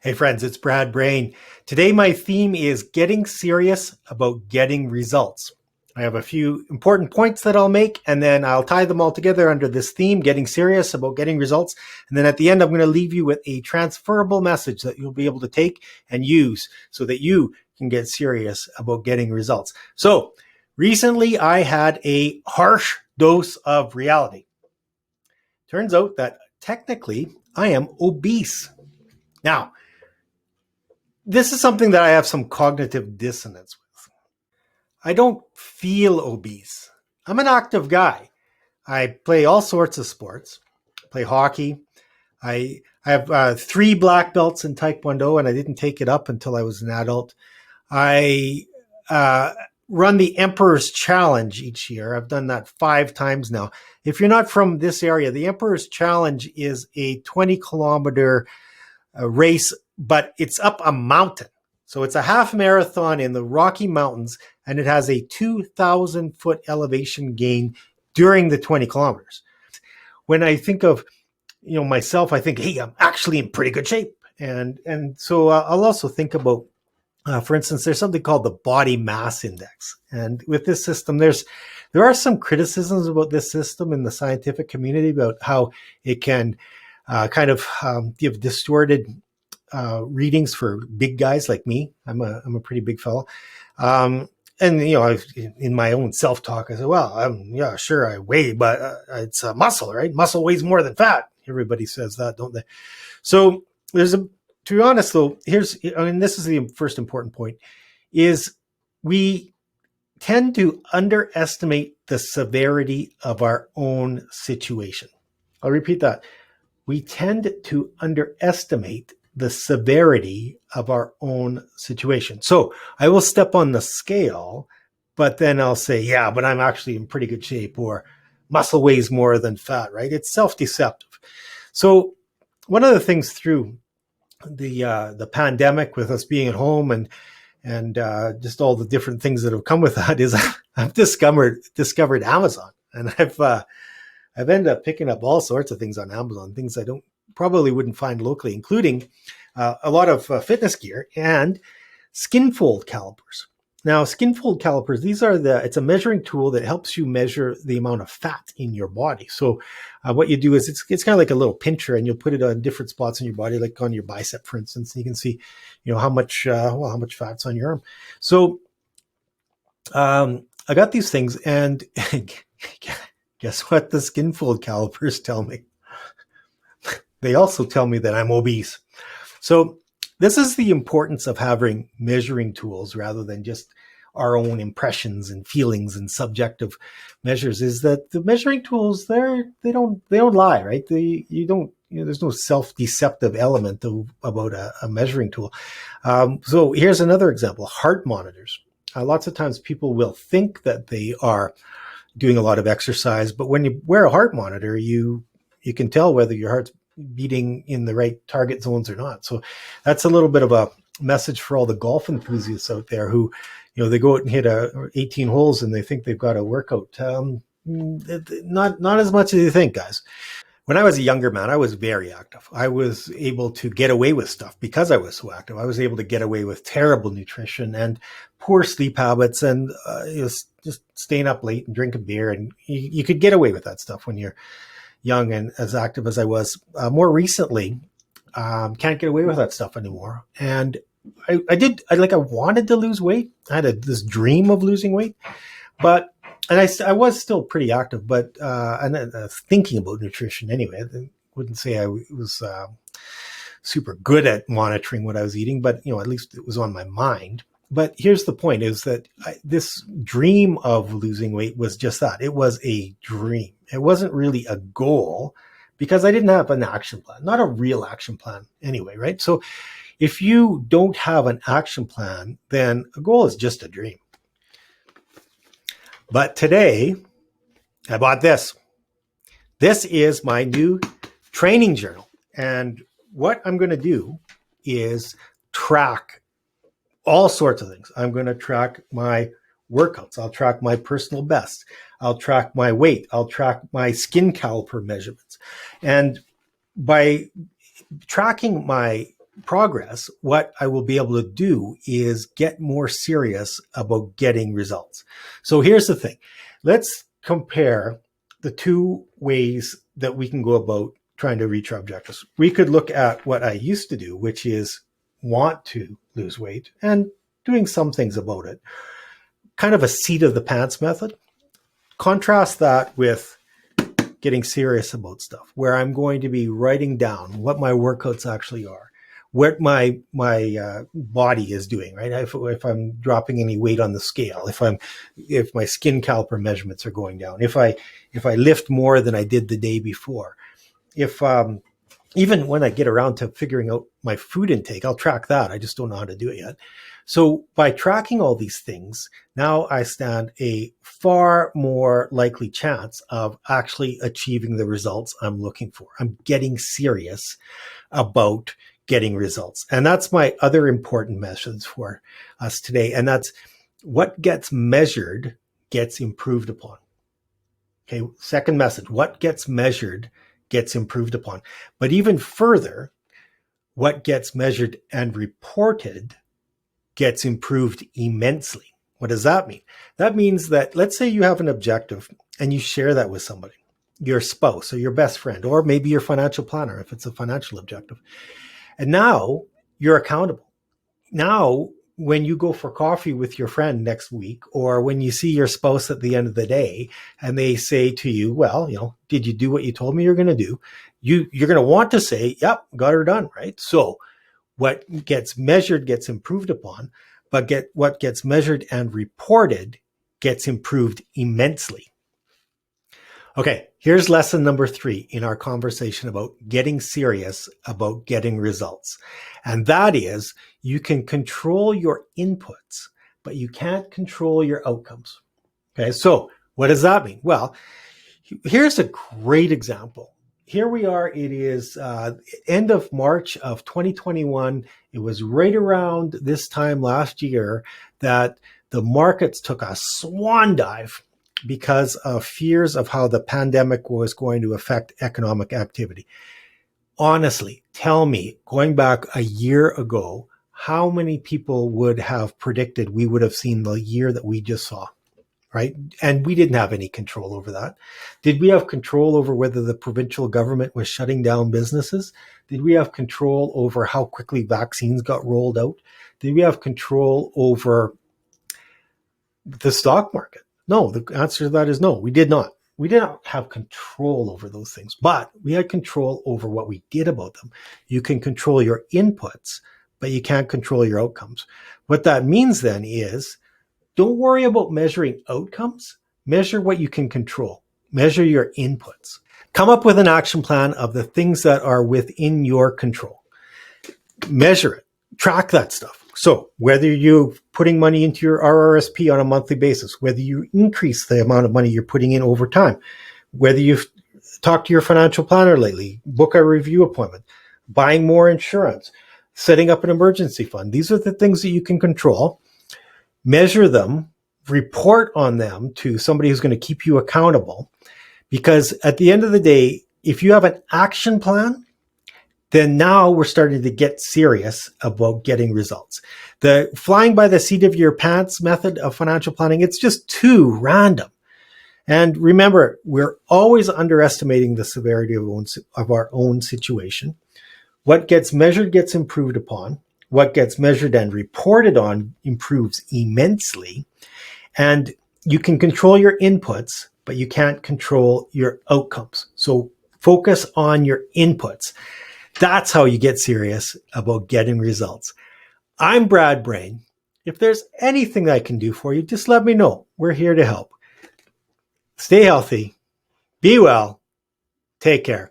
Hey friends, it's Brad Brain. Today my theme is getting serious about getting results. I have a few important points that I'll make, and then I'll tie them all together under this theme, getting serious about getting results. And then at the end, I'm going to leave you with a transferable message that you'll be able to take and use so that you can get serious about getting results. So recently I had a harsh dose of reality. Turns out that technically I am obese. Now, this is something that I have some cognitive dissonance with. I don't feel obese. I'm an active guy. I play all sorts of sports. I play hockey. I have 3 black belts in Taekwondo, and I didn't take it up until I was an adult. I run the Emperor's Challenge each year. I've done that 5 times now. If you're not from this area, the Emperor's Challenge is a 20-kilometer race, but it's up a mountain. So it's a half marathon in the Rocky Mountains, and it has a 2,000-foot elevation gain during the 20 kilometers. When I think of myself, I think, hey, I'm actually in pretty good shape. And so I'll also think about, for instance, there's something called the body mass index. And with this system, there are some criticisms about this system in the scientific community about how it can give distorted readings for big guys like me. I'm a pretty big fellow. And in my own self-talk, I said, well, yeah, sure, I weigh, but it's muscle, right? Muscle weighs more than fat. Everybody says that, don't they? So to be honest though, this is the first important point, is we tend to underestimate the severity of our own situation. I'll repeat that. We tend to underestimate the severity of our own situation. So I will step on the scale, but then I'll say, yeah, but I'm actually in pretty good shape, or muscle weighs more than fat, right? It's self-deceptive. So one of the things through the pandemic, with us being at home and just all the different things that have come with that, is I've discovered Amazon, and I've ended up picking up all sorts of things on Amazon, things I probably wouldn't find locally, including a lot of fitness gear and skin fold calipers. Now, skin fold calipers, it's a measuring tool that helps you measure the amount of fat in your body. So what you do is it's kind of like a little pincher, and you'll put it on different spots in your body, like on your bicep, for instance, and you can see, how much fat's on your arm. So I got these things, and guess what the skin fold calipers tell me? They also tell me that I'm obese. So this is the importance of having measuring tools rather than just our own impressions and feelings and subjective measures, is that the measuring tools, they don't lie, right? There's no self-deceptive element about a measuring tool. So here's another example: heart monitors. Lots of times people will think that they are doing a lot of exercise, but when you wear a heart monitor, you can tell whether your heart's beating in the right target zones or not. So that's a little bit of a message for all the golf enthusiasts out there who, they go out and hit 18 holes and they think they've got a workout. Not as much as you think, guys. When I was a younger man, I was very active. I was able to get away with stuff because I was so active. I was able to get away with terrible nutrition and poor sleep habits, and just staying up late and drinking beer. And you could get away with that stuff when you're young and as active as I was. More recently, can't get away with that stuff anymore. And I wanted to lose weight. I had this dream of losing weight, and I was still pretty active, but thinking about nutrition anyway. I wouldn't say I was super good at monitoring what I was eating, but at least it was on my mind. But here's the point: is that this dream of losing weight was just that. It was a dream. It wasn't really a goal, because I didn't have an action plan, not a real action plan anyway, right? So if you don't have an action plan, then a goal is just a dream. But today, I bought this. This is my new training journal. And what I'm going to do is track all sorts of things. I'm going to track my workouts. I'll track my personal best. I'll track my weight. I'll track my skin caliper measurements. And by tracking my progress, what I will be able to do is get more serious about getting results. So here's the thing. Let's compare the two ways that we can go about trying to reach our objectives. We could look at what I used to do, which is want to lose weight and doing some things about it. Kind of a seat of the pants method. Contrast that with getting serious about stuff, where I'm going to be writing down what my workouts actually are, what my body is doing, right? If I'm dropping any weight on the scale, if my skin caliper measurements are going down, if I lift more than I did the day before, if even when I get around to figuring out my food intake, I'll track that. I just don't know how to do it yet. So by tracking all these things, now I stand a far more likely chance of actually achieving the results I'm looking for. I'm getting serious about getting results. And that's my other important message for us today. And that's what gets measured gets improved upon. Okay, second message, what gets measured gets improved upon. But even further, what gets measured and reported gets improved immensely. What does that mean? That means that, let's say you have an objective and you share that with somebody, your spouse or your best friend, or maybe your financial planner if it's a financial objective. And now you're accountable. Now, when you go for coffee with your friend next week, or when you see your spouse at the end of the day and they say to you, well, did you do what you told me you're going to do? You're going to want to say, yep, got her done, right? So what gets measured gets improved upon, but what gets measured and reported gets improved immensely. Okay, here's lesson number 3 in our conversation about getting serious about getting results. And that is, you can control your inputs, but you can't control your outcomes. Okay, so what does that mean? Well, here's a great example. Here we are, it is end of March of 2021. It was right around this time last year that the markets took a swan dive because of fears of how the pandemic was going to affect economic activity. Honestly, tell me, going back a year ago, how many people would have predicted we would have seen the year that we just saw, right? And we didn't have any control over that. Did we have control over whether the provincial government was shutting down businesses? Did we have control over how quickly vaccines got rolled out? Did we have control over the stock market? No, the answer to that is no, we did not. We did not have control over those things, but we had control over what we did about them. You can control your inputs, but you can't control your outcomes. What that means then is, don't worry about measuring outcomes. Measure what you can control. Measure your inputs. Come up with an action plan of the things that are within your control. Measure it. Track that stuff. So whether you're putting money into your RRSP on a monthly basis, whether you increase the amount of money you're putting in over time, whether you've talked to your financial planner lately, book a review appointment, buying more insurance, setting up an emergency fund. These are the things that you can control. Measure them, report on them to somebody who's going to keep you accountable. Because at the end of the day, if you have an action plan, then now we're starting to get serious about getting results. The flying by the seat of your pants method of financial planning, it's just too random. And remember, we're always underestimating the severity of our own situation. What gets measured gets improved upon. What gets measured and reported on improves immensely. And you can control your inputs, but you can't control your outcomes. So focus on your inputs. That's how you get serious about getting results. I'm Brad Brain. If there's anything I can do for you, just let me know. We're here to help. Stay healthy. Be well. Take care.